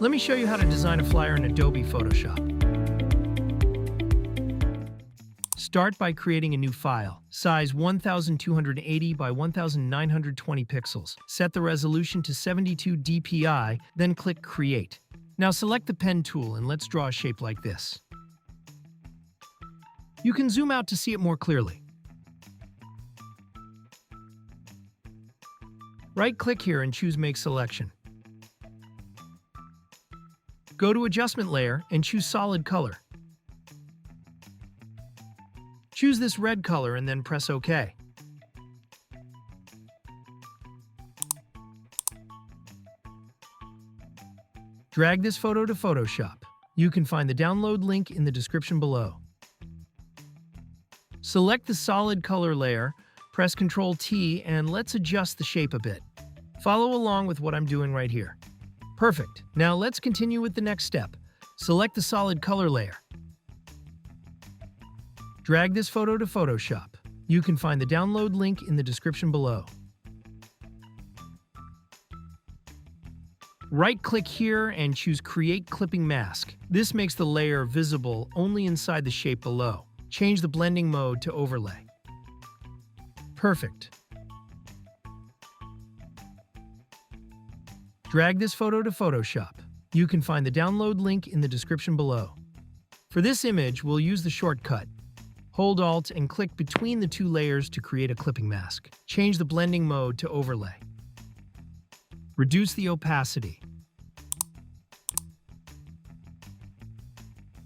Let me show you how to design a flyer in Adobe Photoshop. Start by creating a new file, size 1280 by 1920 pixels. Set the resolution to 72 dpi, then click Create. Now select the pen tool and let's draw a shape like this. You can zoom out to see it more clearly. Right-click here and choose Make Selection. Go to Adjustment Layer and choose Solid Color. Choose this red color and then press OK. Drag this photo to Photoshop. You can find the download link in the description below. Select the solid color layer, press Ctrl-T, and let's adjust the shape a bit. Follow along with what I'm doing right here. Perfect. Now let's continue with the next step. Select the solid color layer. Drag this photo to Photoshop. You can find the download link in the description below. Right-click here and choose Create Clipping Mask. This makes the layer visible only inside the shape below. Change the blending mode to Overlay. Perfect. Drag this photo to Photoshop. You can find the download link in the description below. For this image, we'll use the shortcut. Hold Alt and click between the two layers to create a clipping mask. Change the blending mode to Overlay. Reduce the opacity.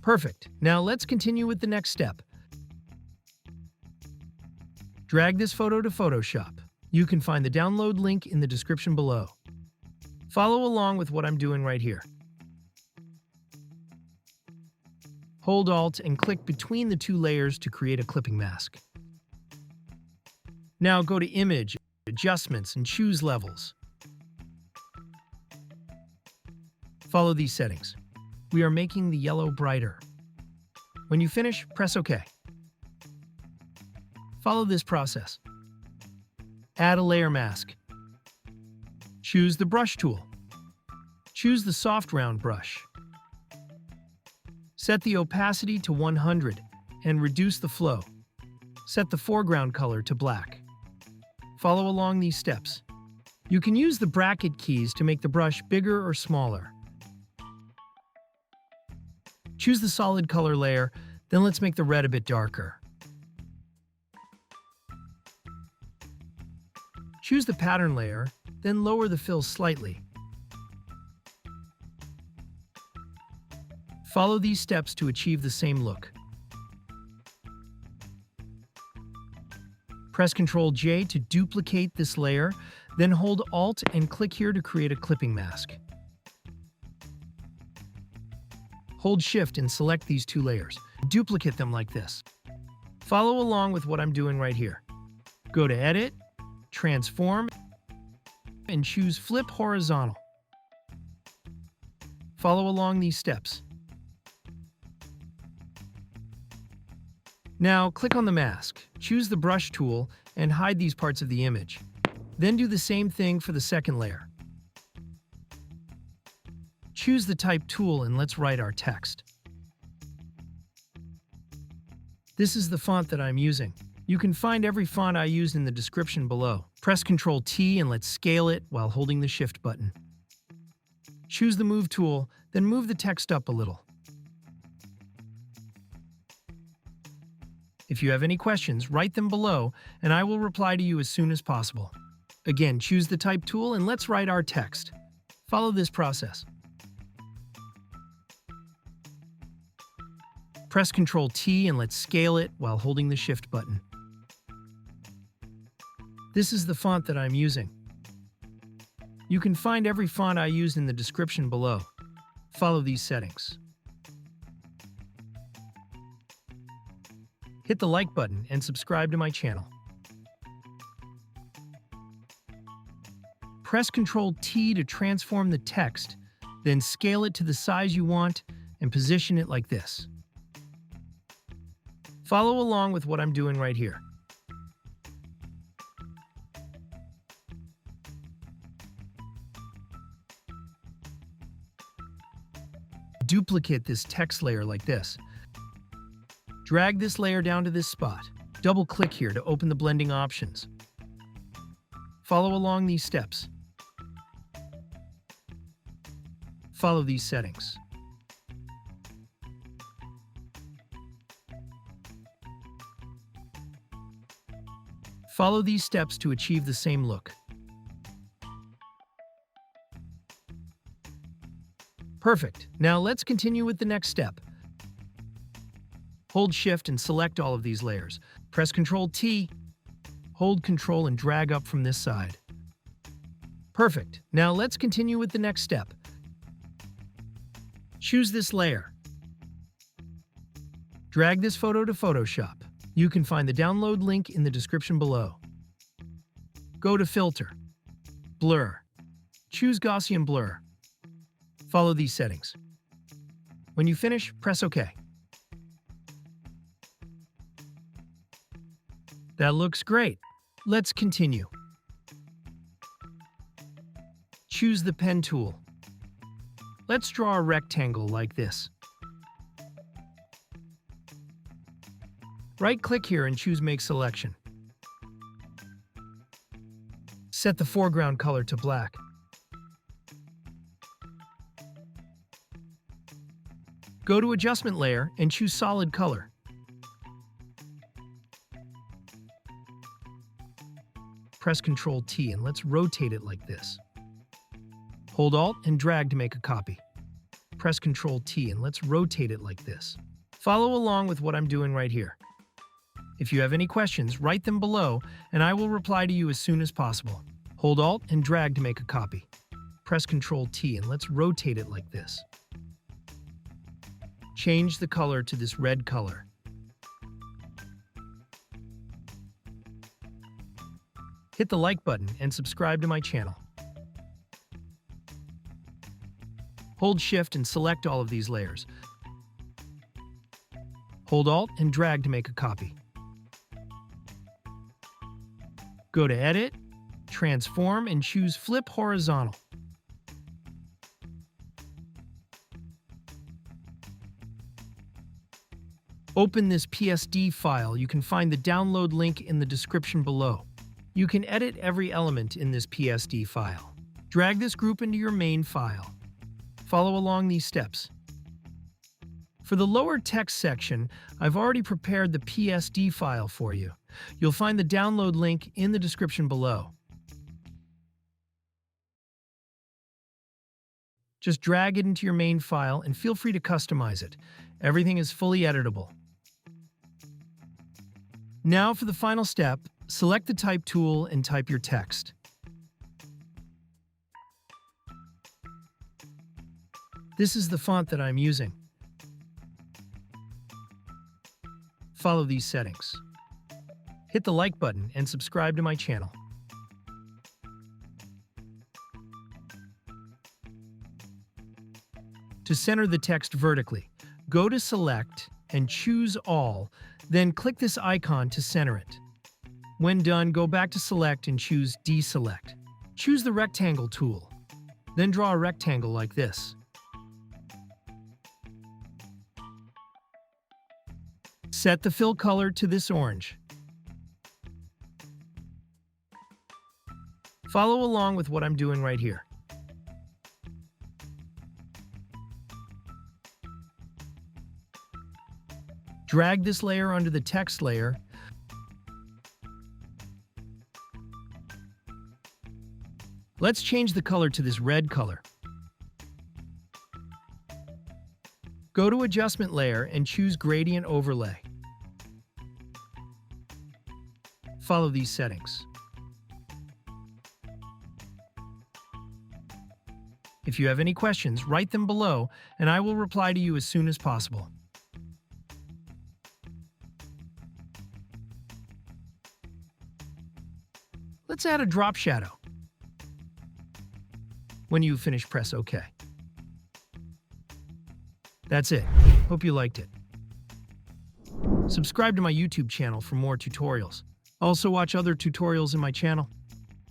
Perfect. Now let's continue with the next step. Drag this photo to Photoshop. You can find the download link in the description below. Follow along with what I'm doing right here. Hold Alt and click between the two layers to create a clipping mask. Now go to Image, Adjustments, and choose Levels. Follow these settings. We are making the yellow brighter. When you finish, press OK. Follow this process. Add a layer mask. Choose the brush tool. Choose the soft round brush. Set the opacity to 100 and reduce the flow. Set the foreground color to black. Follow along these steps. You can use the bracket keys to make the brush bigger or smaller. Choose the solid color layer, then let's make the red a bit darker. Choose the pattern layer, then lower the fill slightly. Follow these steps to achieve the same look. Press Ctrl-J to duplicate this layer, then hold Alt and click here to create a clipping mask. Hold Shift and select these two layers. Duplicate them like this. Follow along with what I'm doing right here. Go to Edit, Transform, and choose Flip Horizontal. Follow along these steps. Now click on the mask, choose the brush tool, and hide these parts of the image. Then do the same thing for the second layer. Choose the Type tool and let's write our text. This is the font that I'm using. You can find every font I used in the description below. Press Ctrl-T and let's scale it while holding the Shift button. Choose the Move tool, then move the text up a little. If you have any questions, write them below and I will reply to you as soon as possible. Again, choose the Type tool and let's write our text. Follow this process. Press Ctrl-T and let's scale it while holding the Shift button. This is the font that I'm using. You can find every font I used in the description below. Follow these settings. Hit the like button and subscribe to my channel. Press Ctrl-T to transform the text, then scale it to the size you want and position it like this. Follow along with what I'm doing right here. duplicate this text layer like this. Drag this layer down to this spot. Double-click here to open the blending options. Follow along these steps. Follow these settings. Follow these steps to achieve the same look. Perfect. Now let's continue with the next step. Hold Shift and select all of these layers. Press Ctrl-T. Hold Ctrl and drag up from this side. Perfect. Now let's continue with the next step. Choose this layer. Drag this photo to Photoshop. You can find the download link in the description below. Go to Filter, Blur. Choose Gaussian Blur. Follow these settings. When you finish, press OK. That looks great. Let's continue. Choose the pen tool. Let's draw a rectangle like this. Right-click here and choose Make Selection. Set the foreground color to black. Go to Adjustment Layer and choose Solid Color. Press Ctrl-T and let's rotate it like this. Hold Alt and drag to make a copy. Press Ctrl-T and let's rotate it like this. Follow along with what I'm doing right here. If you have any questions, write them below and I will reply to you as soon as possible. Hold Alt and drag to make a copy. Press Ctrl-T and let's rotate it like this. Change the color to this red color. Hit the like button and subscribe to my channel. Hold Shift and select all of these layers. Hold Alt and drag to make a copy. Go to Edit, Transform, and choose Flip Horizontal. Open this PSD file. You can find the download link in the description below. You can edit every element in this PSD file. Drag this group into your main file. Follow along these steps. For the lower text section, I've already prepared the PSD file for you. You'll find the download link in the description below. Just drag it into your main file and feel free to customize it. Everything is fully editable. Now for the final step, select the Type tool and type your text. This is the font that I'm using. Follow these settings. Hit the like button and subscribe to my channel. To center the text vertically, go to Select and choose All, then click this icon to center it. When done, go back to Select and choose Deselect. Choose the Rectangle tool, then draw a rectangle like this. Set the fill color to this orange. Follow along with what I'm doing right here. Drag this layer under the text layer. Let's change the color to this red color. Go to Adjustment Layer and choose Gradient Overlay. Follow these settings. If you have any questions, write them below and I will reply to you as soon as possible. Let's add a drop shadow. When you finish, press OK. That's it. Hope you liked it. Subscribe to my YouTube channel for more tutorials. Also watch other tutorials in my channel.